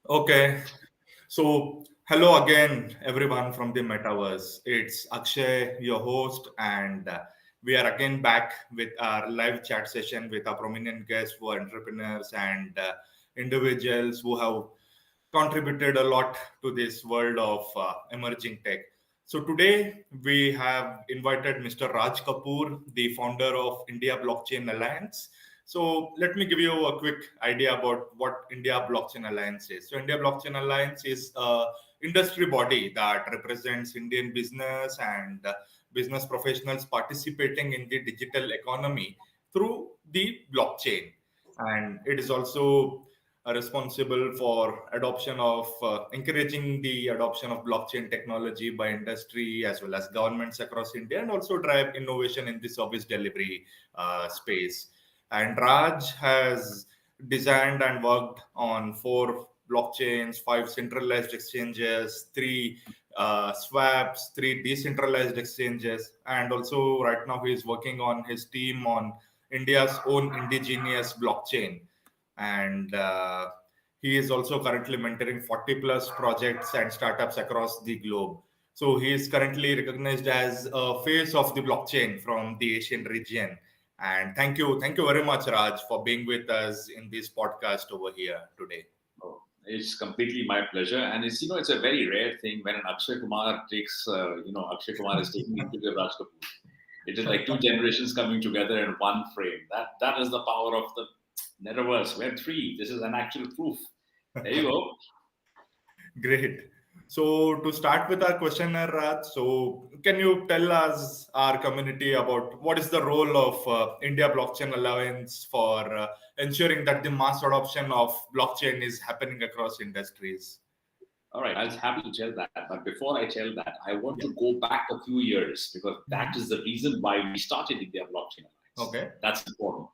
Okay, so hello again, everyone from the Metaverse. It's Akshay, your host, and we are again back with our live chat session with our prominent guests who are entrepreneurs and individuals who have contributed a lot to this world of emerging tech. So today we have invited Mr. Raj Kapoor, the founder of India Blockchain Alliance. So let me give you a quick idea about what India Blockchain Alliance is. So India Blockchain Alliance is a industry body that represents Indian business and business professionals participating in the digital economy through the blockchain. And it is also responsible for adoption of encouraging the adoption of blockchain technology by industry as well as governments across India, and also drive innovation in the service delivery space. And Raj has designed and worked on 4 blockchains, 5 centralized exchanges, 3 swaps, 3 decentralized exchanges, and also right now he is working on his team on India's own indigenous blockchain. And he is also currently mentoring 40 plus projects and startups across the globe. So he is currently recognized as a face of the blockchain from the Asian region. And thank you very much, Raj, for being with us in this podcast over here today. Oh, it's completely my pleasure, and it's a very rare thing when an Akshay Kumar takes Akshay Kumar is taking into the Raj Kapoor. It is like two generations coming together in one frame. That is the power of the Metaverse Web3. This is an actual proof. There you go. Great. So to start with our questionnaire, Raj, so can you tell us, our community, about what is the role of India Blockchain Alliance for ensuring that the mass adoption of blockchain is happening across industries? All right, I was happy to tell that. But before I tell that, I want Yeah. to go back a few years because that Mhm. is the reason why we started India Blockchain Alliance. Okay. That's important.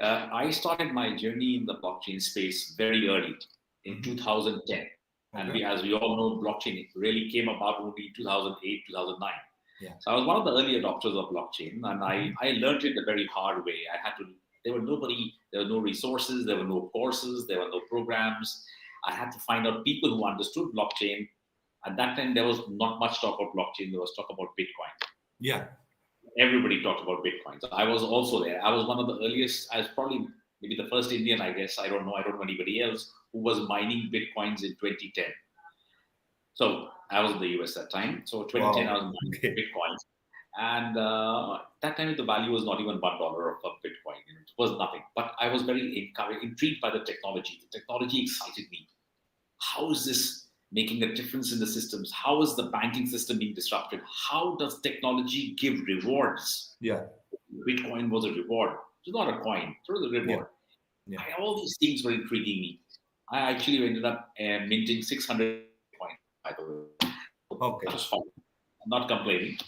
I started my journey in the blockchain space very early in Mhm. 2010. And Okay. as we all know, blockchain really came about only 2008, 2009. Yeah. So I was one of the early adopters of blockchain, and Mhm. I learned it the very hard way. There were no resources, there were no courses, there were no programs. I had to find out people who understood blockchain. At that time, there was not much talk about blockchain. There was talk about Bitcoin. Yeah. Everybody talked about Bitcoin. So I was also there. I was one of the earliest. I was probably maybe the first Indian, I guess. I don't know. I don't know anybody else who was mining Bitcoins in 2010. So I was in the US that time. So 2010, I Wow. was mining Okay. Bitcoins. And that time, the value was not even $1 of a Bitcoin. It was nothing. But I was very intrigued by the technology. The technology excited me. How is this making a difference in the systems? How is the banking system being disrupted? How does technology give rewards? Yeah. Bitcoin was a reward. It was not a coin. It was a Yeah. reward. Yeah. All these things were intriguing me. I actually ended up minting 600 Bitcoin, by the way. That Okay. was fun. I'm not complaining.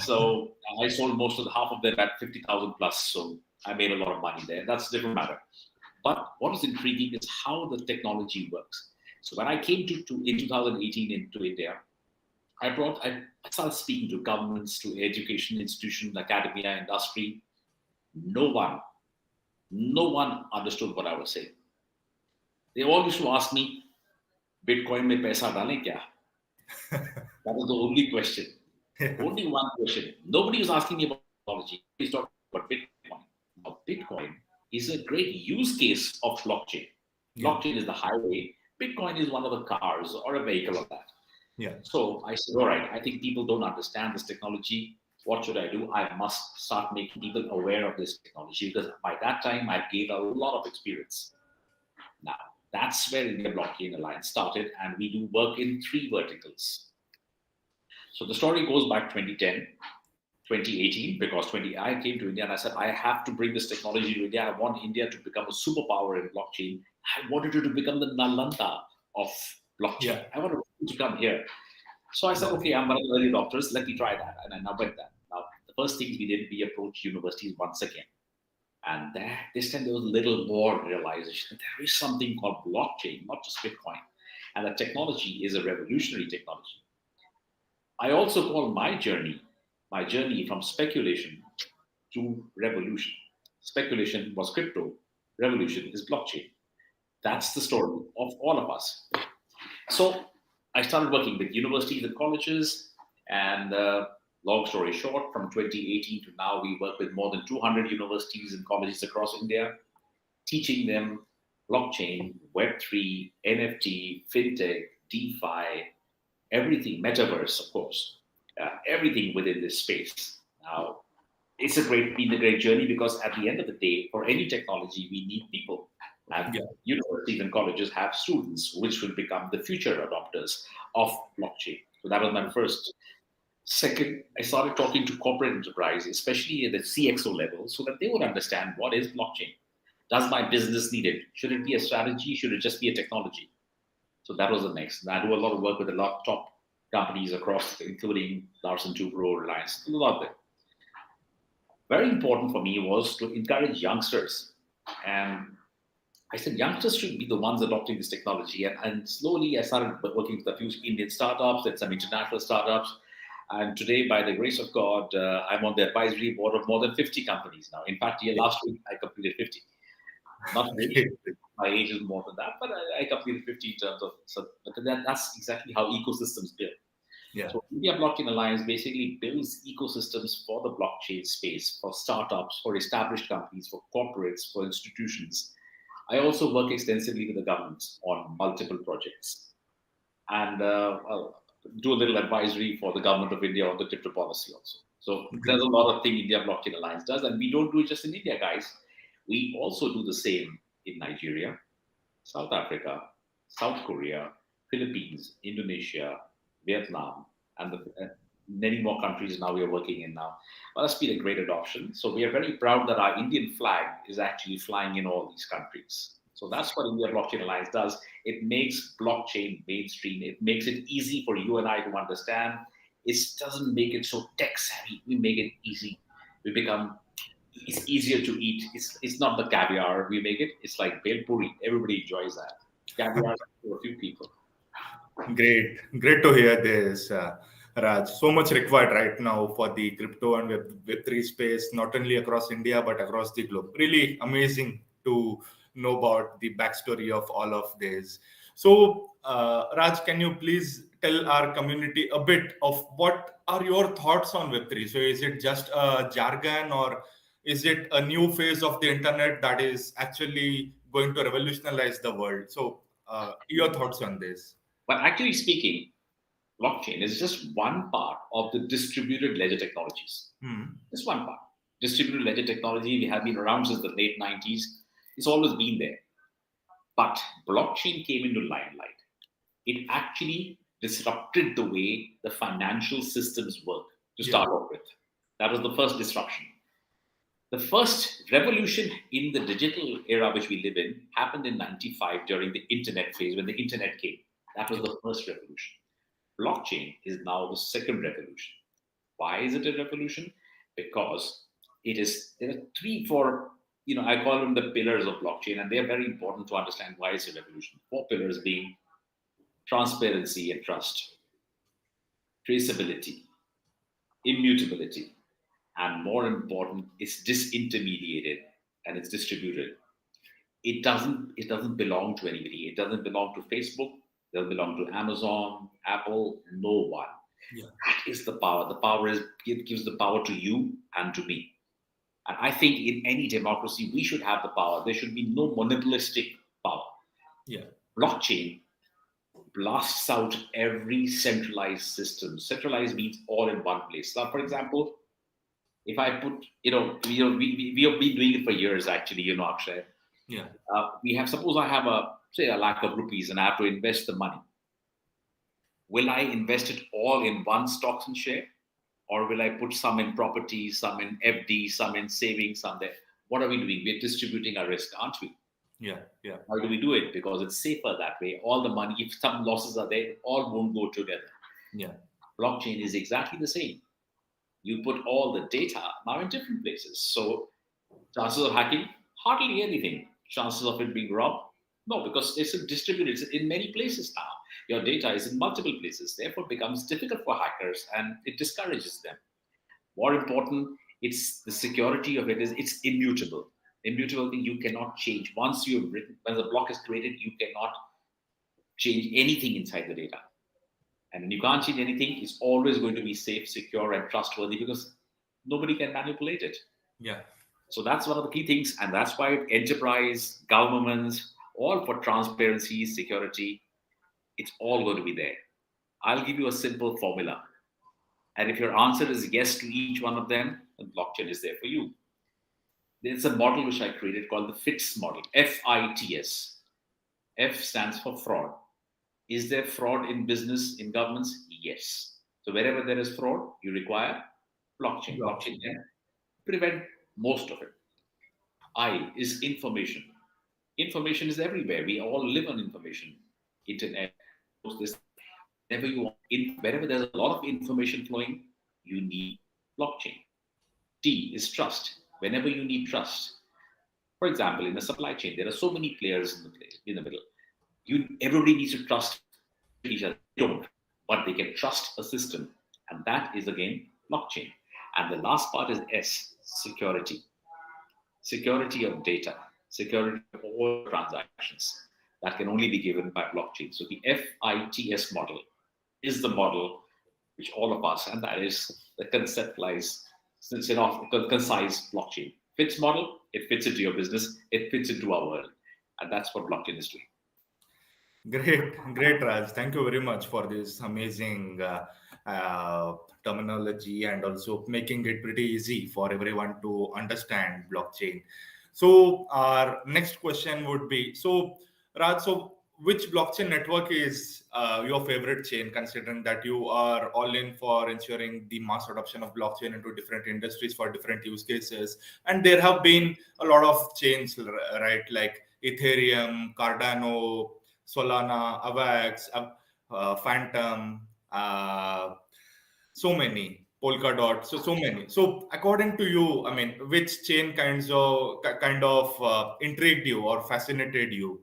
So I sold most of half of them at 50,000 plus. So I made a lot of money there. That's a different matter. But what is intriguing is how the technology works. So when I came to in 2018 into India, I started speaking to governments, to education institutions, academia, industry. No one, no one understood what I was saying. They all used to ask me, Bitcoin mein paisa dalein kya? That was the only question. Yeah. Only one question. Nobody was asking me about technology. He's talking about Bitcoin. Now, Bitcoin is a great use case of blockchain. Yeah. Blockchain is the highway. Bitcoin is one of the cars or a vehicle of that. Yeah. So I said, all right, I think people don't understand this technology. What should I do? I must start making people aware of this technology because by that time I've gained a lot of experience. Now, that's where India Blockchain Alliance started, and we do work in 3 verticals. So the story goes back 2010, 2018, because I came to India and I said, I have to bring this technology to India. I want India to become a superpower in blockchain. I wanted it to become the Nalanda of blockchain. Yeah. I wanted it to come here. So I said, okay, I'm one of the early adopters. Let me try that. And I now went that. Now, the first things we did, we approached universities once again. And this time there was a little more realization that there is something called blockchain, not just Bitcoin. And that technology is a revolutionary technology. I also call my journey from speculation to revolution. Speculation was crypto, revolution is blockchain. That's the story of all of us. So I started working with universities and colleges, and long story short, from 2018 to now, we work with more than 200 universities and colleges across India, teaching them blockchain, Web3, NFT, Fintech, DeFi, everything, Metaverse, of course, everything within this space. Now, it's been a great journey because at the end of the day, for any technology, we need people. And Yeah. universities and colleges have students which will become the future adopters of blockchain. So that was my first. Second, I started talking to corporate enterprise, especially at the CXO level, so that they would understand what is blockchain. Does my business need it? Should it be a strategy? Should it just be a technology? So that was the next. And I do a lot of work with a lot of top companies across, including Larsen Tubro, Reliance, a lot of them. Very important for me was to encourage youngsters. And I said youngsters should be the ones adopting this technology. And slowly I started working with a few Indian startups and some international startups. And today, by the grace of God, I'm on the advisory board of more than 50 companies now. In fact, last week I completed 50. Not really. My age is more than that, but I completed 50 in terms of. So that's exactly how ecosystems build. Yeah. So India Blockchain Alliance basically builds ecosystems for the blockchain space, for startups, for established companies, for corporates, for institutions. I also work extensively with the governments on multiple projects, and I'll do a little advisory for the government of India on the crypto policy also. So there's a lot of things India Blockchain Alliance does, and we don't do it just in India, guys. We also do the same in Nigeria, South Africa, South Korea, Philippines, Indonesia, Vietnam, and many more countries now we are working in now. Well, that's been a great adoption. So we are very proud that our Indian flag is actually flying in all these countries. So that's what India Blockchain Alliance does. It makes blockchain mainstream. It makes it easy for you and I to understand. It doesn't make it so tech savvy. We make it easy. It's easier to eat. It's not the caviar we make it. It's like bel puri. Everybody enjoys that. Caviar for a few people. Great to hear this, Raj. So much required right now for the crypto and Web3 space, not only across India but across the globe. Really amazing to know about the backstory of all of this. So, Raj, can you please tell our community a bit of what are your thoughts on Web3? So, is it just a jargon, or is it a new phase of the internet that is actually going to revolutionize the world? So, your thoughts on this? But actually speaking, blockchain is just one part of the distributed ledger technologies. Just one part. Distributed ledger technology, we have been around since the late 90s. It's always been there. But blockchain came into limelight. It actually disrupted the way the financial systems work to start off with. That was the first disruption. The first revolution in the digital era which we live in happened in 95 during the internet phase, when the internet came. That was the first revolution. Blockchain is now the second revolution. Why is it a revolution? Because there are 3, 4, I call them the pillars of blockchain, and they're very important to understand why it's a revolution. 4 pillars being transparency and trust, traceability, immutability, and more important, it's disintermediated and it's distributed. It doesn't belong to anybody. It doesn't belong to Facebook. It doesn't belong to Amazon, Apple, no one. Yeah. That is the power. The power gives the power to you and to me. And I think in any democracy, we should have the power. There should be no monopolistic power. Yeah. Blockchain blasts out every centralized system. Centralized means all in one place. Now, for example, if I put, we have been doing it for years, actually, Akshay. Yeah. Suppose I have say a lakh of rupees and I have to invest the money. Will I invest it all in one stocks and share? Or will I put some in property, some in FD, some in savings, some there? What are we doing? We're distributing our risk, aren't we? Yeah. How do we do it? Because it's safer that way. All the money, if some losses are there, all won't go together. Yeah. Blockchain is exactly the same. You put all the data now in different places. So chances of hacking, hardly anything. Chances of it being robbed, no, because it's distributed in many places now. Your data is in multiple places. Therefore, it becomes difficult for hackers and it discourages them. More important, it's the security of it's immutable. Immutable thing you cannot change. Once the block is created, you cannot change anything inside the data. And when you can't change anything, it's always going to be safe, secure, and trustworthy because nobody can manipulate it. Yeah. So that's one of the key things, and that's why enterprise, governments, all for transparency, security, it's all going to be there. I'll give you a simple formula. And if your answer is yes to each one of them, then blockchain is there for you. There's a model which I created called the FITS model, FITS. F stands for fraud. Is there fraud in business, in governments? Yes. So wherever there is fraud, you require blockchain. Blockchain can prevent most of it. I is information. Information is everywhere. We all live on information. Internet, this, whenever you want, wherever there's a lot of information flowing, you need blockchain. T is trust. Whenever you need trust, for example, in a supply chain, there are so many players in the middle. Everybody needs to trust each other. They don't, but they can trust a system, and that is again blockchain. And the last part is S, security. Security of data, security of all transactions. That can only be given by blockchain. So the FITS model is the model which all of us, and that is the conceptualized, concise blockchain. Fits model, it fits into your business, it fits into our world. And that's what blockchain is doing. Great, Raj. Thank you very much for this amazing terminology and also making it pretty easy for everyone to understand blockchain. So our next question would be, so Raj, so which blockchain network is your favorite chain, considering that you are all in for ensuring the mass adoption of blockchain into different industries for different use cases? And there have been a lot of chains, right? Like Ethereum, Cardano, Solana, Avax, Phantom, so many, Polkadot, so many. So according to you, I mean, which chain kind of intrigued you or fascinated you?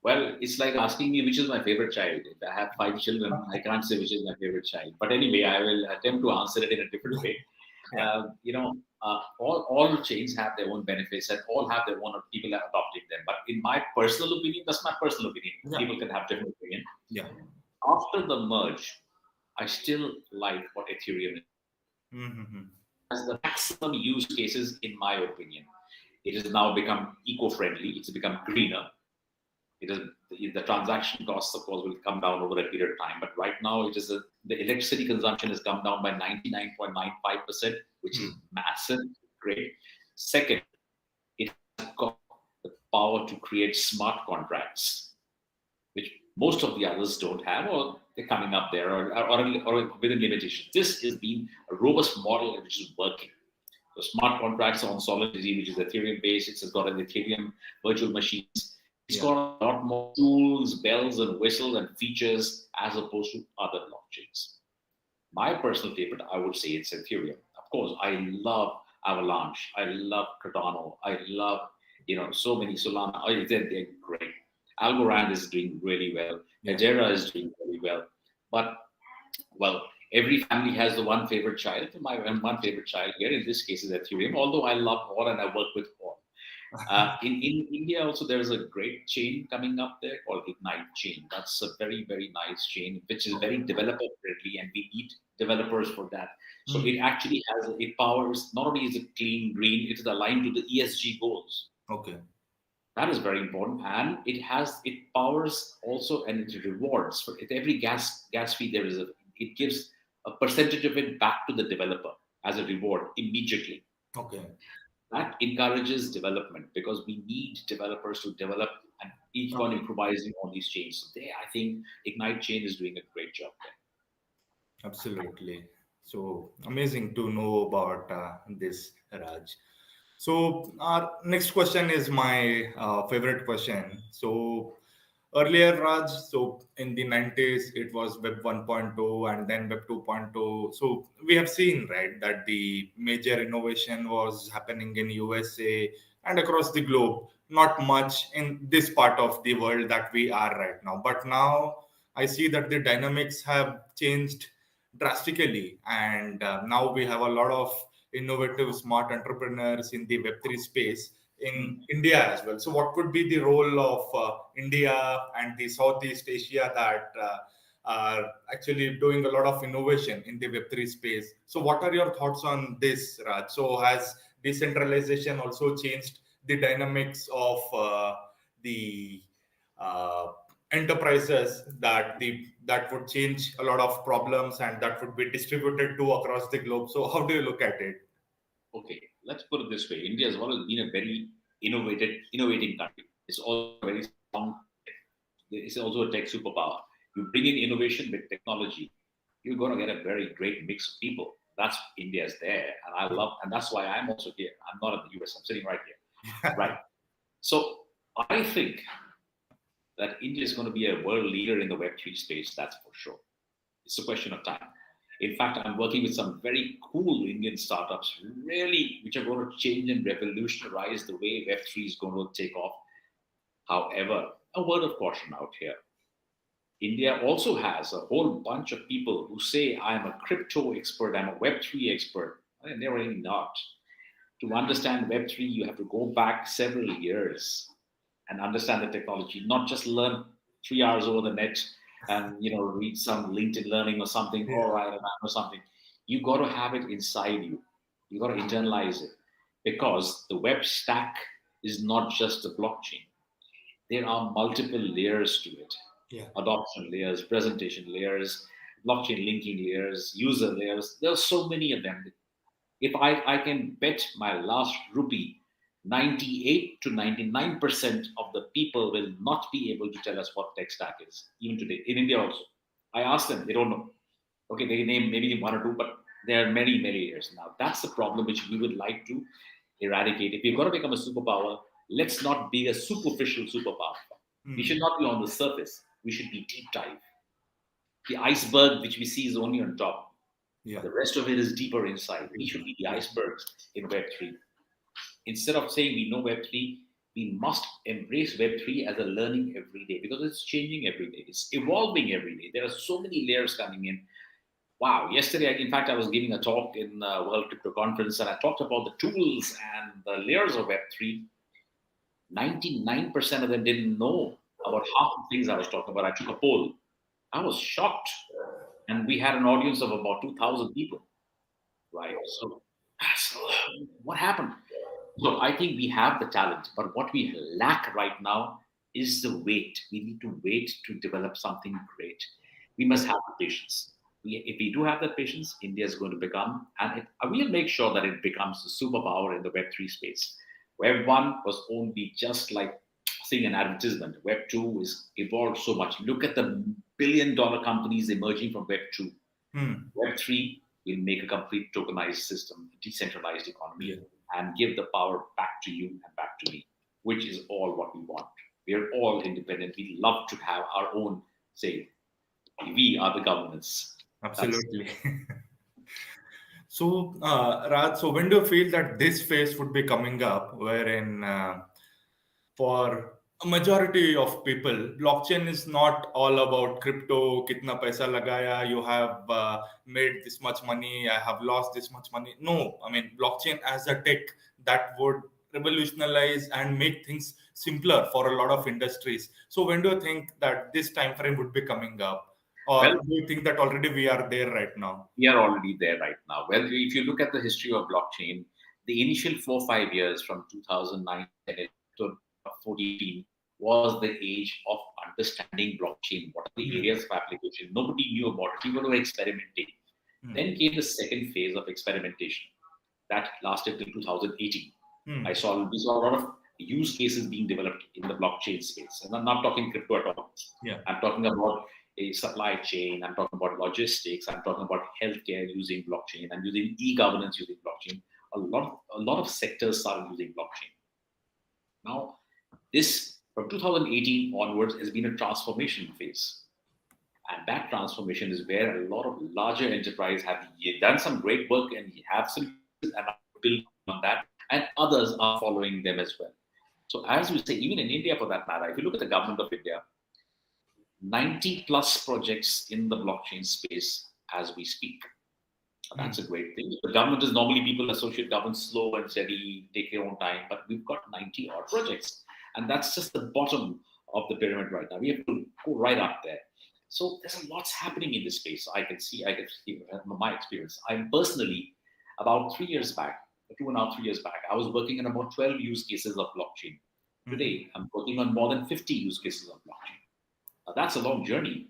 Well, it's like asking me which is my favorite child. If I have 5 children, I can't say which is my favorite child. But anyway, I will attempt to answer it in a different way. Yeah. All chains have their own benefits and all have their own people are adopting them. But in my personal opinion, that's my personal opinion. Yeah. People can have different opinion. Yeah. After the merge, I still like what Ethereum is. Mm-hmm. As the maximum use cases, in my opinion, it has now become eco-friendly. It's become greener. The transaction costs, of course, will come down over a period of time. But right now, the electricity consumption has come down by 99.95%, which is massive. Great. Second, it has got the power to create smart contracts, which most of the others don't have, or they're coming up there, or within limitations. This has been a robust model which is working. The smart contracts on Solidity, which is Ethereum based, it's got an Ethereum virtual machines. It's got a lot more tools, bells and whistles and features as opposed to other blockchains. My personal favorite, I would say it's Ethereum. Of course, I love Avalanche. I love Cardano. I love, so many Solana. They're great. Algorand is doing really well. Hedera is doing really well. But, well, every family has the one favorite child. My one favorite child here, in this case, is Ethereum, although I love all and I work with all. In India also, there's a great chain coming up there called Ignite chain. That's a very, very nice chain, which is very developer friendly, and we need developers for that. So it actually it powers, not only is it clean, green, it is aligned to the ESG goals. Okay. That is very important. And it powers also, and it rewards for every gas fee it gives a percentage of it back to the developer as a reward immediately. Okay. That encourages development because we need developers to develop and each one improvising on these chains. So I think Ignite chain is doing a great job there. Absolutely. So amazing to know about this, Raj. So our next question is my favorite question. So earlier, Raj, so in the 90s, it was Web 1.0 and then Web 2.0. So we have seen, right, that the major innovation was happening in USA and across the globe. Not much in this part of the world that we are right now. But now I see that the dynamics have changed drastically. And now we have a lot of innovative, smart entrepreneurs in the Web3 space in Mm. India as well. So, what would be the role of India and the Southeast Asia that are actually doing a lot of innovation in the Web3 space? So, what are your thoughts on this, Raj? So, has decentralization also changed the dynamics of the uh, enterprises that would change a lot of problems and that would be distributed to across the globe? So, how do you look at it? Okay, let's put it this way. India has always been a very innovating country. It's also very strong. It's also a tech superpower. You bring in innovation with technology, you're going to get a very great mix of people. That's India's there, and I love, and that's why I'm also here. I'm not in the US. I'm sitting right here, right? So I think that India is going to be a world leader in the Web3 space. That's for sure. It's a question of time. In fact, I'm working with some very cool Indian startups, really, which are going to change and revolutionize the way Web3 is going to take off. However, a word of caution out here. India also has a whole bunch of people who say, I'm a crypto expert, I'm a Web3 expert. And they're really not. To understand Web3, you have to go back several years and understand the technology, not just learn 3 hours over the net and read some LinkedIn learning or something, Yeah. or something. You got to have it inside you. You got to internalize it because the web stack is not just the blockchain. There are multiple layers to it. Yeah. Adoption layers, presentation layers, blockchain linking layers, user layers. There are so many of them. If I can bet my last rupee, 98 to 99% of the people will not be able to tell us what tech stack is, even today, in India also. I asked them, they don't know. Okay, they name maybe one or two, but there are many, many layers. Now, that's the problem which we would like to eradicate. If we're going to become a superpower, let's not be a superficial superpower. We should not be on the surface. We should be deep dive. The iceberg which we see is only on top. Yeah. The rest of it is deeper inside. We should be the icebergs in Web3. Instead of saying we know Web3, we must embrace Web3 as a learning every day because it's changing every day. It's evolving every day. There are so many layers coming in. Wow. Yesterday, in fact, I was giving a talk in World Crypto Conference and I talked about the tools and the layers of Web3. 99% of them didn't know about half the things I was talking about. I took a poll. I was shocked. And we had an audience of about 2,000 people, right? So what happened? So I think we have the talent, but what we lack right now is the wait. We need to wait to develop something great. We must have the patience. If we do have that patience, India is going to become, and we'll make sure that it becomes a superpower in the Web3 space. Web 1 was only just like seeing an advertisement. Web 2 is evolved so much. Look at the billion-dollar companies emerging from Web 2. Web 3 will make a complete tokenized system, a decentralized economy, and give the power back to you and back to me, which is all what we want. We are all independent. We love to have our own say. We are the governments. Absolutely. So, Raj, so when do you feel that this phase would be coming up, wherein for a majority of people, blockchain is not all about crypto, kitna paisa lagaya, you have made this much money, I have lost this much money. No, I mean, blockchain as a tech that would revolutionize and make things simpler for a lot of industries. So when do you think that this time frame would be coming up? Or Well, do you think that already we are there right now? we are already there right now. Well, if you look at the history of blockchain, the initial 4 or 5 years from 2009 to 2014 was the age of understanding blockchain. What are the areas of application? Nobody knew about it. People were experimenting. Then came the second phase of experimentation that lasted till 2018. We saw a lot of use cases being developed in the blockchain space. And I'm not talking crypto at all. I'm talking about a supply chain. I'm talking about logistics. I'm talking about healthcare using blockchain. I'm using e-governance using blockchain. A lot of sectors started using blockchain. Now, this from 2018 onwards has been a transformation phase. And that transformation is where a lot of larger enterprises have done some great work and have solutions and are building on that. And others are following them as well. So as we say, even in India for that matter, if you look at the government of India, 90 plus projects in the blockchain space as we speak. That's a great thing. The government is normally people associate government slow and steady, take your own time, but we've got 90 odd projects. And that's just the bottom of the pyramid right now. We have to go right up there. So there's a lots happening in this space. I can see my experience. I'm personally, about 3 years back, 2.5, 3 years back, I was working on about 12 use cases of blockchain. Today, I'm working on more than 50 use cases of blockchain. Now, that's a long journey.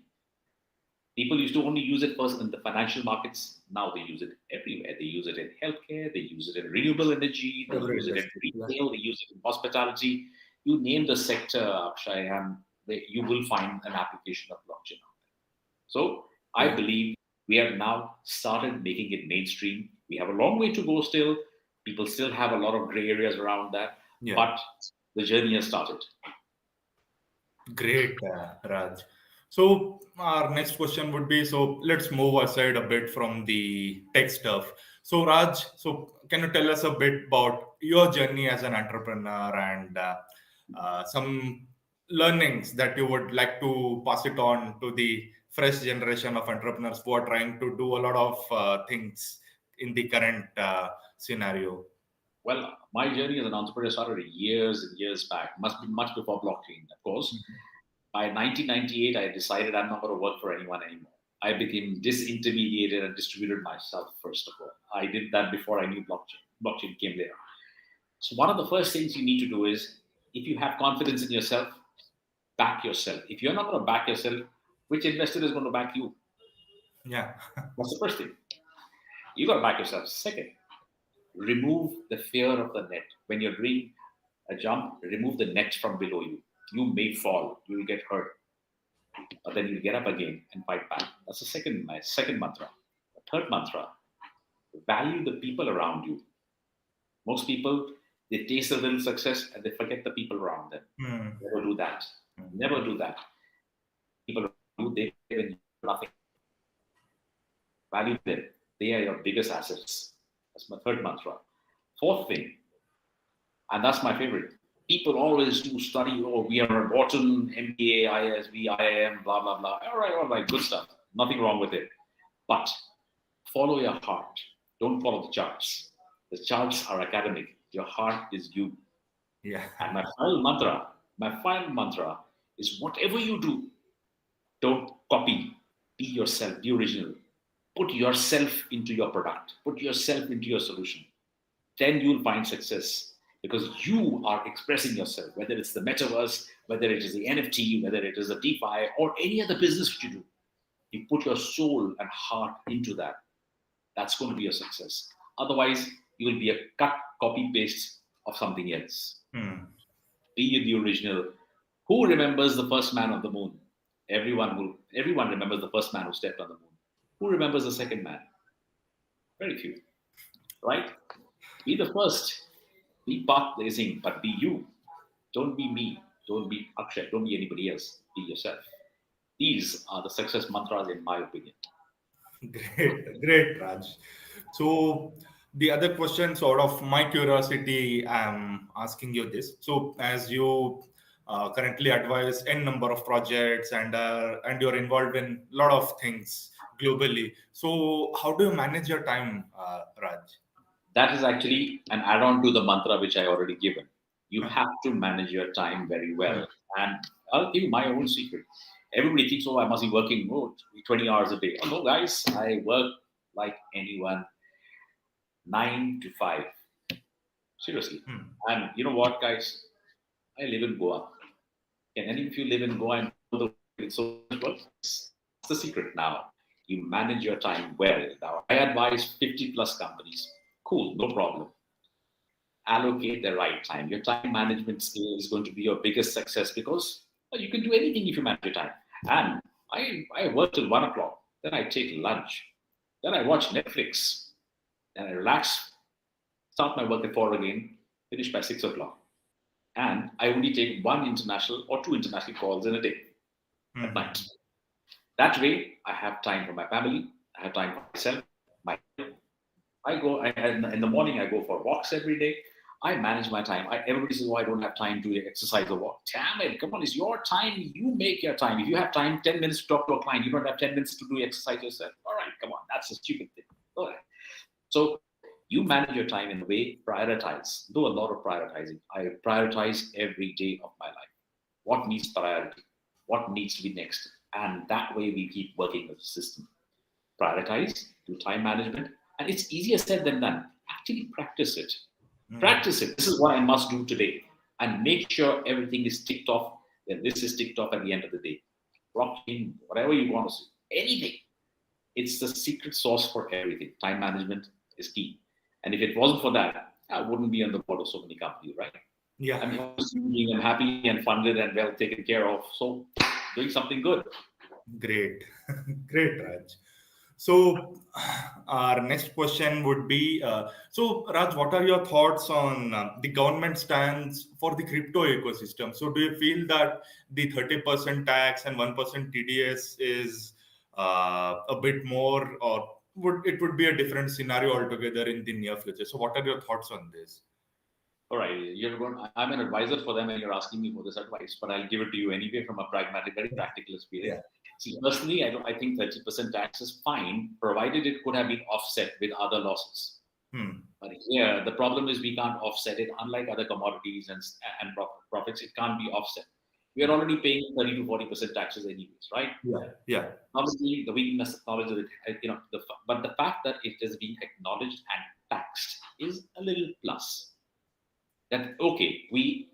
People used to only use it first in the financial markets. Now they use it everywhere. They use it in healthcare. They use it in renewable energy. They use it in retail. They use it in hospitality. You name the sector, Akshay, and you will find an application of blockchain out there. So I believe we have now started making it mainstream. We have a long way to go still. People still have a lot of gray areas around that, but the journey has started. Great, Raj. So our next question would be, so let's move aside a bit from the tech stuff. So Raj, so can you tell us a bit about your journey as an entrepreneur and some learnings that you would like to pass it on to the fresh generation of entrepreneurs who are trying to do a lot of things in the current scenario? Well, my journey as an entrepreneur started years and years back, must be much before blockchain, of course. By 1998, I decided I'm not going to work for anyone anymore. I became disintermediated and distributed myself, first of all. I did that before I knew blockchain. Blockchain came later. So one of the first things you need to do is, if you have confidence in yourself, back yourself. If you're not going to back yourself, which investor is going to back you? Yeah. That's the first thing. You got to back yourself. Second, remove the fear of the net. When you're doing a jump, remove the net from below you. You may fall, you will get hurt, but then you'll get up again and fight back. That's my second mantra. The third mantra, value the people around you. Most people, they taste a little success and they forget the people around them. Never do that. Never do that. People around you, they give you nothing. Value them. They are your biggest assets. That's my third mantra. Fourth thing, and that's my favorite. People always do study, we are a Wharton, MBA, ISB, IIM, blah, blah, blah. All right, good stuff. Nothing wrong with it. But follow your heart. Don't follow the charts. The charts are academic. Your heart is you. Yeah. And my final mantra is whatever you do, don't copy. Be yourself, be original. Put yourself into your product. Put yourself into your solution. Then you'll find success. Because you are expressing yourself, whether it's the Metaverse, whether it is the NFT, whether it is the DeFi, or any other business which you do. You put your soul and heart into that. That's going to be a success. Otherwise, you will be a cut, copy, paste of something else. Be the original. Who remembers the first man on the moon? Everyone remembers the first man who stepped on the moon. Who remembers the second man? Very few. Right? Be the first. Be path-blazing, but be you. Don't be me. Don't be Akshay. Don't be anybody else. Be yourself. These are the success mantras, in my opinion. Great, Raj. So the other question, sort of my curiosity, I'm asking you this. So as you currently advise n number of projects and you're involved in a lot of things globally. So how do you manage your time, Raj? That is actually an add-on to the mantra which I already given. You have to manage your time very well. And I'll give you my own secret. Everybody thinks, I must be working 20 hours a day. Oh, no, guys, I work like anyone, 9 to 5. Seriously. And you know what, guys? I live in Goa. And any of you live in Goa and know the so much work? That's the secret now. You manage your time well. Now, I advise 50 plus companies. Cool, no problem. Allocate the right time. Your time management skill is going to be your biggest success because you can do anything if you manage your time. And I work till 1 o'clock. Then I take lunch. Then I watch Netflix. Then I relax. Start my work at 4 again. Finish by 6 o'clock. And I only take 1 international or 2 international calls in a day at night. That way, I have time for my family. I have time for myself. In the morning, I go for walks every day. I manage my time. Everybody says, I don't have time to exercise or walk. Damn it, come on, it's your time. You make your time. If you have time, 10 minutes to talk to a client, you don't have 10 minutes to do exercise yourself. All right, come on, that's a stupid thing. All right. So you manage your time in a way, prioritize, do a lot of prioritizing. I prioritize every day of my life. What needs priority? What needs to be next? And that way we keep working with the system. Prioritize, do time management, and it's easier said than done. Actually practice it. Practice it. This is what I must do today. And make sure everything is ticked off. Then this is ticked off at the end of the day. Blockchain, whatever you want to say, anything. It's the secret sauce for everything. Time management is key. And if it wasn't for that, I wouldn't be on the board of so many companies, right? Yeah. I'm happy and funded and well taken care of. So doing something good. Great. Great, Raj. So our next question would be, so Raj, what are your thoughts on the government stance for the crypto ecosystem? So do you feel that the 30% tax and 1% TDS is a bit more, or would be a different scenario altogether in the near future? So what are your thoughts on this? All right, I'm an advisor for them and you're asking me for this advice, but I'll give it to you anyway from a pragmatic, very practical experience. Yeah. See, personally, I think 30% tax is fine, provided it could have been offset with other losses. But here, the problem is we can't offset it. Unlike other commodities and profits, it can't be offset. We are already paying 30 to 40% taxes anyways, right? Yeah. Obviously, the weakness acknowledged that but the fact that it is being acknowledged and taxed is a little plus. That okay, we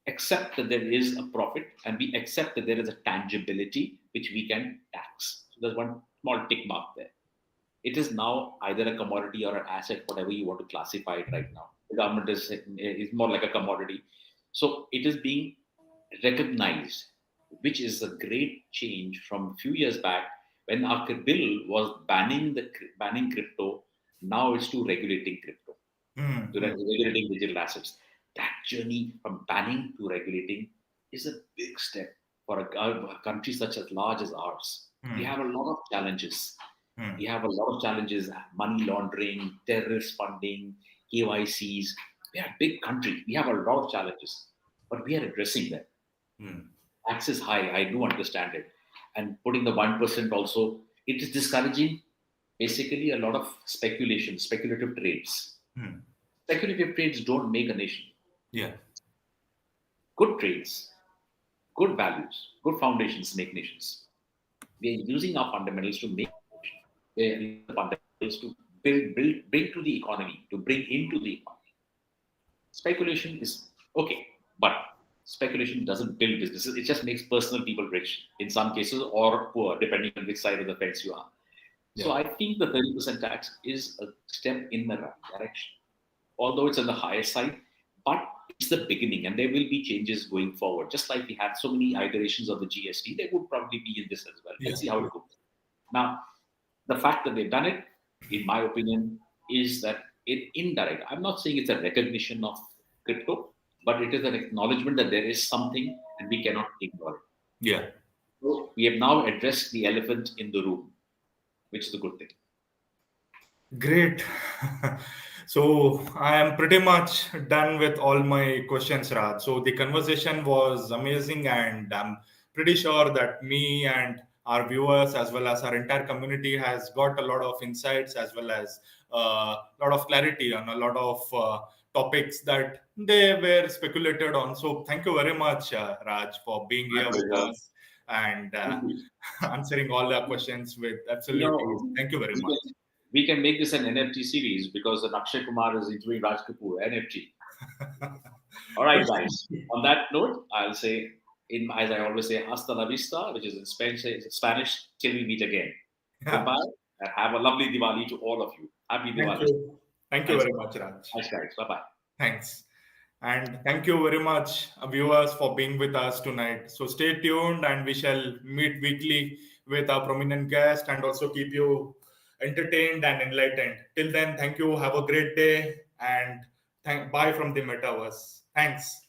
accept that there is a profit and we accept that there is a tangibility which we can tax. So there's one small tick mark there. It is now either a commodity or an asset, whatever you want to classify it right now. The government is more like a commodity. So it is being recognized, which is a great change from a few years back when our bill was banning crypto. Now it's to regulating crypto, to regulating digital assets. That journey from banning to regulating is a big step for a country such as large as ours. We have a lot of challenges. We have a lot of challenges: money laundering, terrorist funding, KYCs. We are a big country. We have a lot of challenges, but we are addressing them. Tax is high. I do understand it, and putting the 1% also, it is discouraging. Basically, a lot of speculative trades. Speculative trades don't make a nation. Yeah. Good trades, good values, good foundations make nations. We are using our fundamentals to make the fundamentals to bring to the economy, to bring into the economy. Speculation is okay, but speculation doesn't build businesses. It just makes personal people rich in some cases or poor, depending on which side of the fence you are. Yeah. So I think the 30% tax is a step in the right direction, although it's on the higher side, but it's the beginning and there will be changes going forward. Just like we had so many iterations of the GST, there would probably be in this as well. Let's see how it goes. Now, the fact that they've done it, in my opinion, is that it indirect. I'm not saying it's a recognition of crypto, but it is an acknowledgement that there is something and we cannot ignore it. Yeah. So we have now addressed the elephant in the room, which is a good thing. Great. So I am pretty much done with all my questions, Raj. So the conversation was amazing, and I'm pretty sure that me and our viewers, as well as our entire community, has got a lot of insights, as well as a lot of clarity on a lot of topics that they were speculated on. So thank you very much, Raj, for being here with us and answering all the questions with absolutely. Thank you very much. We can make this an NFT series because Akshay Kumar is interviewing Raj Kapoor, NFT. All right, guys. On that note, I'll say, as I always say, hasta la vista, which is in Spanish, till we meet again. Goodbye, and have a lovely Diwali to all of you. Happy Diwali. Thank you very much, Raj. Thanks, guys. Bye-bye. Thanks. And thank you very much, viewers, for being with us tonight. So stay tuned, and we shall meet weekly with our prominent guest and also keep you entertained and enlightened. Till then, thank you. Have a great day, and bye from the Metaverse. Thanks.